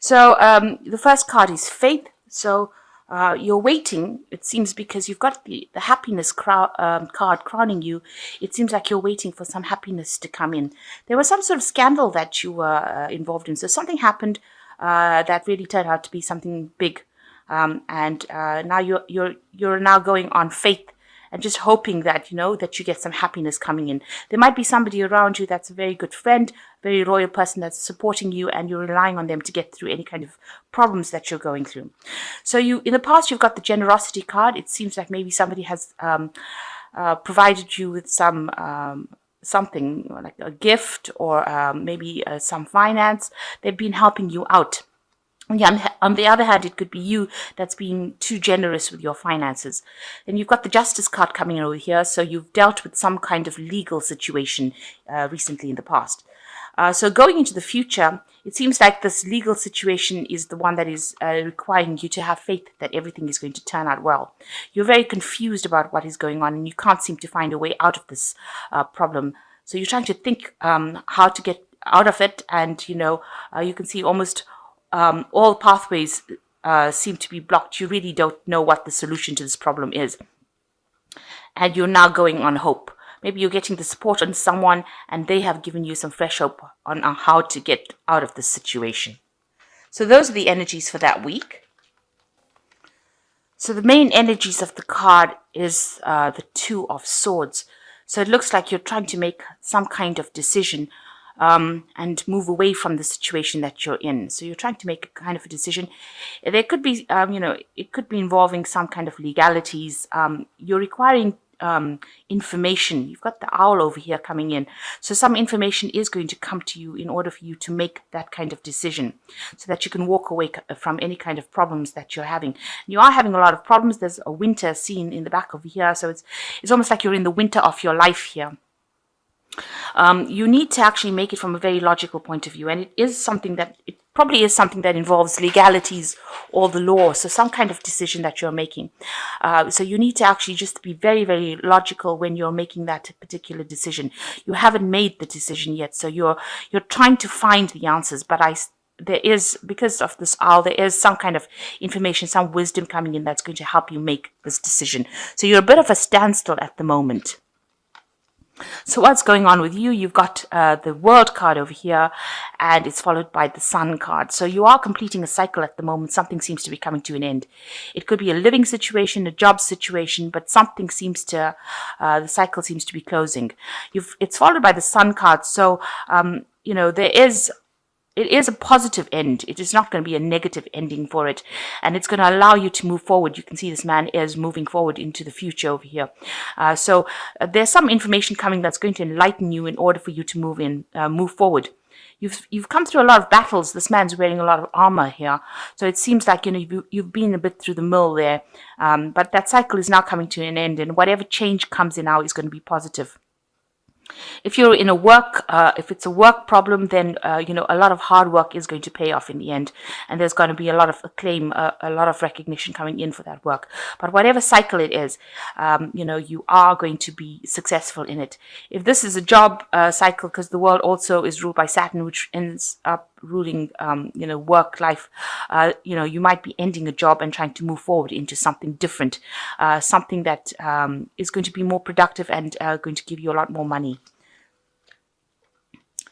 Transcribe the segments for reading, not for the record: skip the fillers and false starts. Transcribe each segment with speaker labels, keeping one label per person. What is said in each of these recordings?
Speaker 1: So the first card is faith. So you're waiting, it seems, because you've got the happiness card crowning you. It seems like you're waiting for some happiness to come in. There was some sort of scandal that you were involved in. So something happened that really turned out to be something big. And now you're now going on faith and just hoping that, that you get some happiness coming in. There might be somebody around you that's a very good friend, very loyal person that's supporting you, and you're relying on them to get through any kind of problems that you're going through. So in the past, you've got the generosity card. It seems like maybe somebody has provided you with something like a gift or maybe some finance. They've been helping you out. Yeah, on the other hand, it could be you that's being too generous with your finances. Then you've got the justice card coming in over here. So you've dealt with some kind of legal situation recently in the past. So going into the future, it seems like this legal situation is the one that is requiring you to have faith that everything is going to turn out well. You're very confused about what is going on and you can't seem to find a way out of this problem. So you're trying to think how to get out of it. And, you can see almost all pathways seem to be blocked. You really don't know what the solution to this problem is. And you're now going on hope. Maybe you're getting the support on someone and they have given you some fresh hope on how to get out of this situation. So those are the energies for that week. So the main energies of the card is the Two of Swords. So it looks like you're trying to make some kind of decision and move away from the situation that you're in. So you're trying to make a kind of a decision. There could be, it could be involving some kind of legalities. You're requiring information. You've got the owl over here coming in. So some information is going to come to you in order for you to make that kind of decision so that you can walk away from any kind of problems that you're having. You are having a lot of problems. There's a winter scene in the back over here. So it's almost like you're in the winter of your life here. You need to actually make it from a very logical point of view, and it probably is something that involves legalities or the law, so some kind of decision that you're making. So you need to actually just be very, very logical when you're making that particular decision. You haven't made the decision yet, so you're trying to find the answers, but there is, because of this owl, there is some kind of information, some wisdom coming in that's going to help you make this decision. So you're a bit of a standstill at the moment. So what's going on with you? You've got the World card over here, and it's followed by the Sun card. So you are completing a cycle at the moment. Something seems to be coming to an end. It could be a living situation, a job situation, but something seems to, the cycle seems to be closing. It's followed by the Sun card. So, it is a positive end. It is not going to be a negative ending for it. And it's going to allow you to move forward. You can see this man is moving forward into the future over here. So there's some information coming that's going to enlighten you in order for you to move forward. You've come through a lot of battles. This man's wearing a lot of armor here. So it seems like, you've been a bit through the mill there. But that cycle is now coming to an end. And whatever change comes in now is going to be positive. If you're in if it's a work problem, then, a lot of hard work is going to pay off in the end. And there's going to be a lot of acclaim, a lot of recognition coming in for that work. But whatever cycle it is, you are going to be successful in it. If this is a job cycle, because the world also is ruled by Saturn, which ends up ruling, work life, you might be ending a job and trying to move forward into something different, something that is going to be more productive and going to give you a lot more money.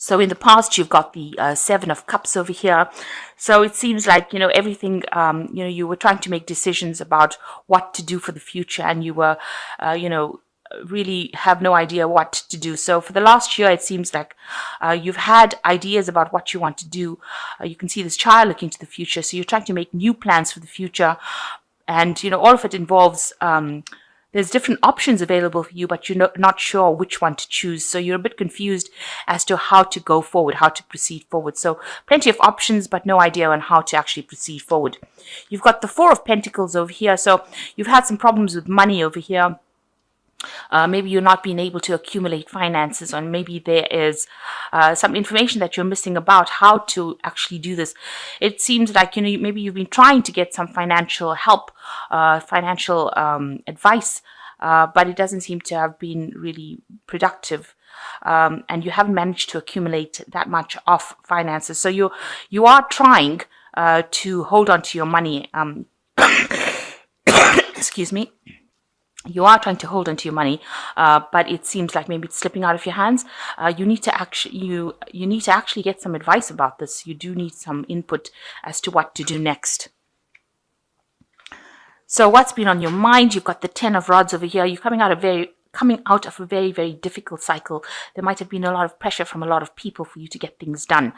Speaker 1: So in the past, you've got the Seven of Cups over here. So it seems like, everything, you were trying to make decisions about what to do for the future, and you were, really have no idea what to do. So for the last year, it seems like you've had ideas about what you want to do. You can see this child looking to the future. So you're trying to make new plans for the future. And, all of it involves, there's different options available for you, but you're not sure which one to choose. So you're a bit confused as to how to go forward, how to proceed forward. So plenty of options, but no idea on how to actually proceed forward. You've got the Four of Pentacles over here. So you've had some problems with money over here. Maybe you're not being able to accumulate finances, or maybe there is some information that you're missing about how to actually do this. It seems like, maybe you've been trying to get some financial help, financial advice, but it doesn't seem to have been really productive. And you haven't managed to accumulate that much of finances. So you are trying, to hold on to your money. Excuse me. You are trying to hold on to your money, but it seems like maybe it's slipping out of your hands. You need to actually get some advice about this. You do need some input as to what to do next. So what's been on your mind? You've got the 10 of Rods over here. You're coming out of a very, very difficult cycle. There might have been a lot of pressure from a lot of people for you to get things done.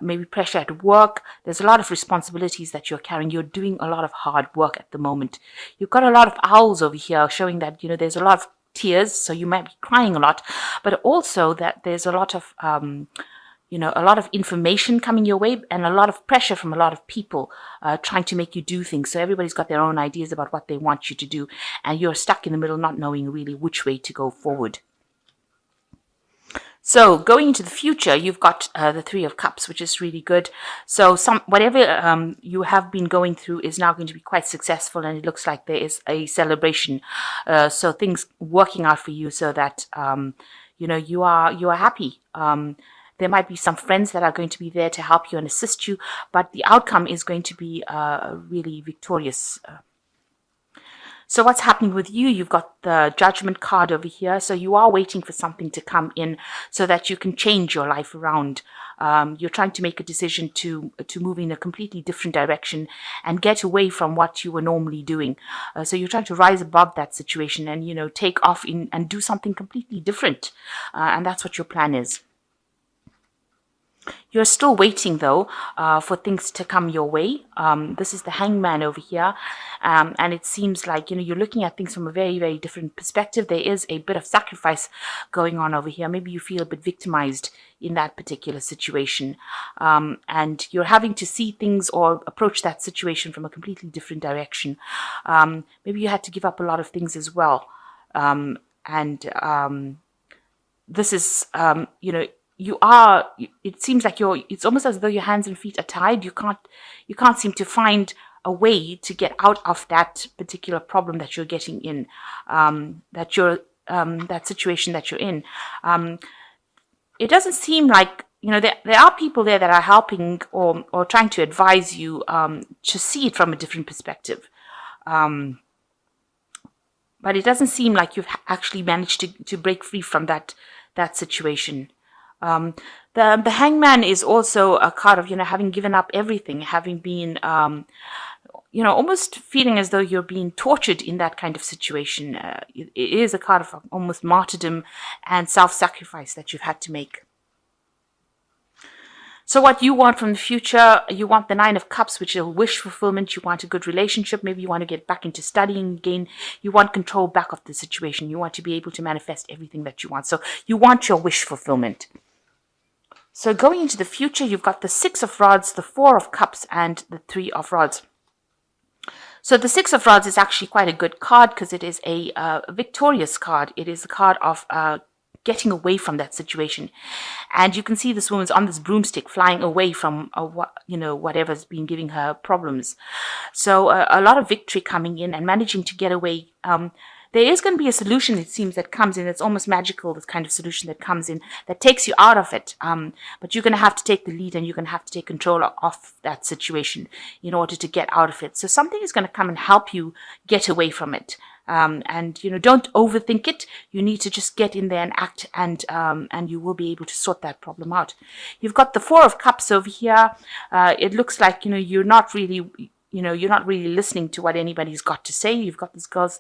Speaker 1: Maybe pressure at work. There's a lot of responsibilities that you're carrying. You're doing a lot of hard work at the moment. You've got a lot of owls over here showing that, there's a lot of tears, so you might be crying a lot, but also that there's a lot of a lot of information coming your way and a lot of pressure from a lot of people trying to make you do things. So everybody's got their own ideas about what they want you to do, and you're stuck in the middle, not knowing really which way to go forward. So going into the future, you've got the 3 of Cups, which is really good. So whatever you have been going through is now going to be quite successful, and it looks like there is a celebration. So things working out for you, so that you are happy. There might be some friends that are going to be there to help you and assist you, but the outcome is going to be really victorious. So what's happening with you? You've got the Judgment card over here. So you are waiting for something to come in so that you can change your life around. You're trying to make a decision to move in a completely different direction and get away from what you were normally doing. So you're trying to rise above that situation and, take off and do something completely different. And that's what your plan is. You're still waiting, though, for things to come your way. This is the Hangman over here. And it seems like, you're looking at things from a very, very different perspective. There is a bit of sacrifice going on over here. Maybe you feel a bit victimized in that particular situation. And you're having to see things or approach that situation from a completely different direction. Maybe you had to give up a lot of things as well. This is, it seems like it's almost as though your hands and feet are tied. You can't seem to find a way to get out of that particular problem that you're getting in, that situation that you're in. It doesn't seem like, there are people there that are helping or trying to advise you to see it from a different perspective. But it doesn't seem like you've actually managed to break free from that situation. The Hangman is also a card of, having given up everything, having been, almost feeling as though you're being tortured in that kind of situation. It is a card of almost martyrdom and self-sacrifice that you've had to make. So what you want from the future, you want the 9 of Cups, which is a wish fulfillment. You want a good relationship. Maybe you want to get back into studying again. You want control back of the situation. You want to be able to manifest everything that you want. So you want your wish fulfillment. So going into the future, you've got the 6 of Rods, the 4 of Cups, and the 3 of Rods. So the 6 of Rods is actually quite a good card because it is a victorious card. It is a card of getting away from that situation. And you can see this woman's on this broomstick flying away from whatever's been giving her problems. So a lot of victory coming in and managing to get away. There is going to be a solution, it seems, that comes in. It's almost magical, this kind of solution that comes in that takes you out of it. But you're going to have to take the lead and you're going to have to take control of that situation in order to get out of it. So something is going to come and help you get away from it. Don't overthink it. You need to just get in there and act, and you will be able to sort that problem out. You've got the 4 of Cups over here. It looks like, you're not really listening to what anybody's got to say. You've got this girl's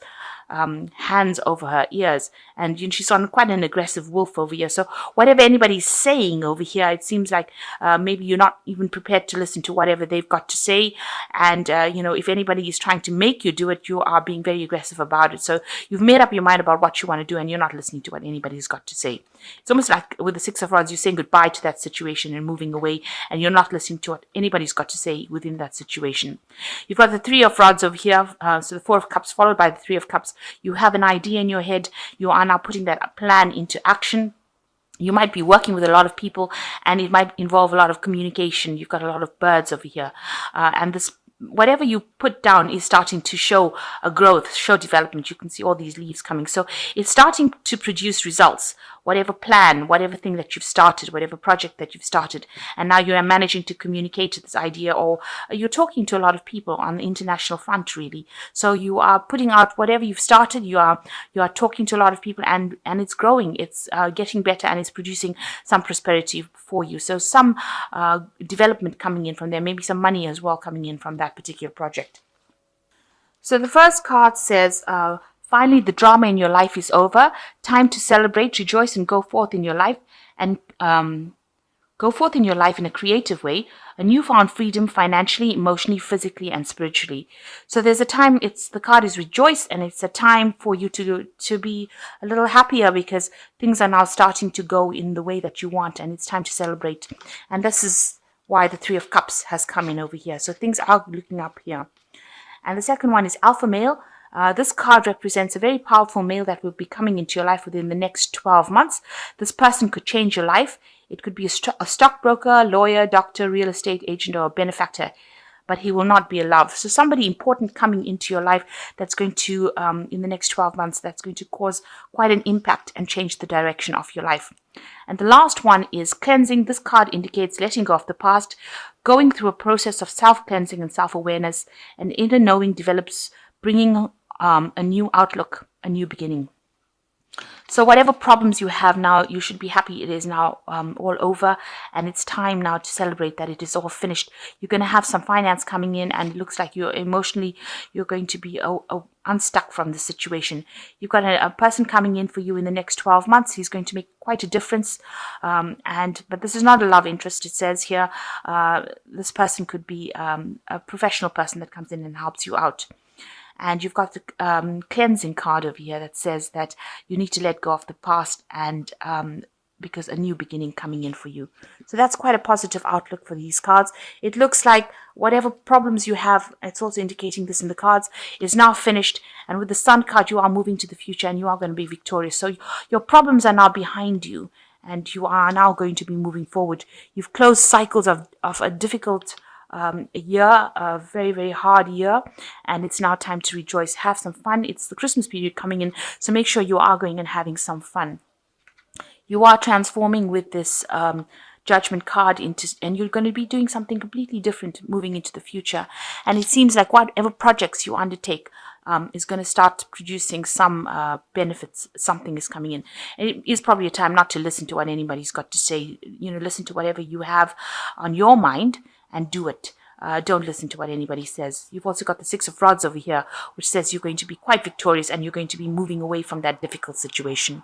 Speaker 1: hands over her ears, and she's on quite an aggressive wolf over here. So whatever anybody's saying over here, it seems like maybe you're not even prepared to listen to whatever they've got to say. And, if anybody is trying to make you do it, you are being very aggressive about it. So you've made up your mind about what you want to do, and you're not listening to what anybody's got to say. It's almost like with the 6 of Rods, you're saying goodbye to that situation and moving away, and you're not listening to what anybody's got to say within that situation. You've got the 3 of Rods over here, so the 4 of Cups followed by the 3 of Cups. You have an idea in your head. You are now putting that plan into action. You might be working with a lot of people, and it might involve a lot of communication. You've got a lot of birds over here, and this, whatever you put down is starting to show a growth, show development. You can see all these leaves coming. So it's starting to produce results. whatever plan, whatever thing that you've started, whatever project that you've started, and now you are managing to communicate this idea, or you're talking to a lot of people on the international front, really. So you are putting out whatever you've started. You are talking to a lot of people, and it's growing. It's getting better, and it's producing some prosperity for you. So some development coming in from there, maybe some money as well coming in from that particular project. So the first card says, finally, the drama in your life is over. Time to celebrate, rejoice, and go forth in your life, and go forth in your life in a creative way. A newfound freedom financially, emotionally, physically, and spiritually. So there's a time, the card is rejoice, and it's a time for you to be a little happier, because things are now starting to go in the way that you want, and it's time to celebrate. And this is why the Three of Cups has come in over here. So things are looking up here. And the second one is Alpha Male. This card represents a very powerful male that will be coming into your life within the next 12 months. This person could change your life. It could be a stockbroker, lawyer, doctor, real estate agent, or a benefactor, but he will not be a love. So somebody important coming into your life that's going to, in the next 12 months, that's going to cause quite an impact and change the direction of your life. And the last one is cleansing. This card indicates letting go of the past, going through a process of self-cleansing and self-awareness, and inner knowing develops, bringing a new outlook, a new beginning. So whatever problems you have now, you should be happy it is now all over, and it's time now to celebrate that it is all finished. You're going to have some finance coming in, and it looks like you're going to be unstuck from the situation. You've got a person coming in for you in the next 12 months. He's going to make quite a difference, but this is not a love interest. It says here this person could be a professional person that comes in and helps you out. And you've got the cleansing card over here that says that you need to let go of the past, and because a new beginning coming in for you. So that's quite a positive outlook for these cards. It looks like whatever problems you have, it's also indicating this in the cards, is now finished. And with the Sun card, you are moving to the future, and you are going to be victorious. So your problems are now behind you, and you are now going to be moving forward. You've closed cycles of a difficult a year, a very, very hard year, and it's now time to rejoice, have some fun. It's the Christmas period coming in, so make sure you are going and having some fun. You are transforming with this Judgment card and you're going to be doing something completely different moving into the future. And it seems like whatever projects you undertake is going to start producing some benefits. Something is coming in. And it is probably a time not to listen to what anybody's got to say. Listen to whatever you have on your mind and do it. Don't listen to what anybody says. You've also got the Six of Rods over here, which says you're going to be quite victorious and you're going to be moving away from that difficult situation.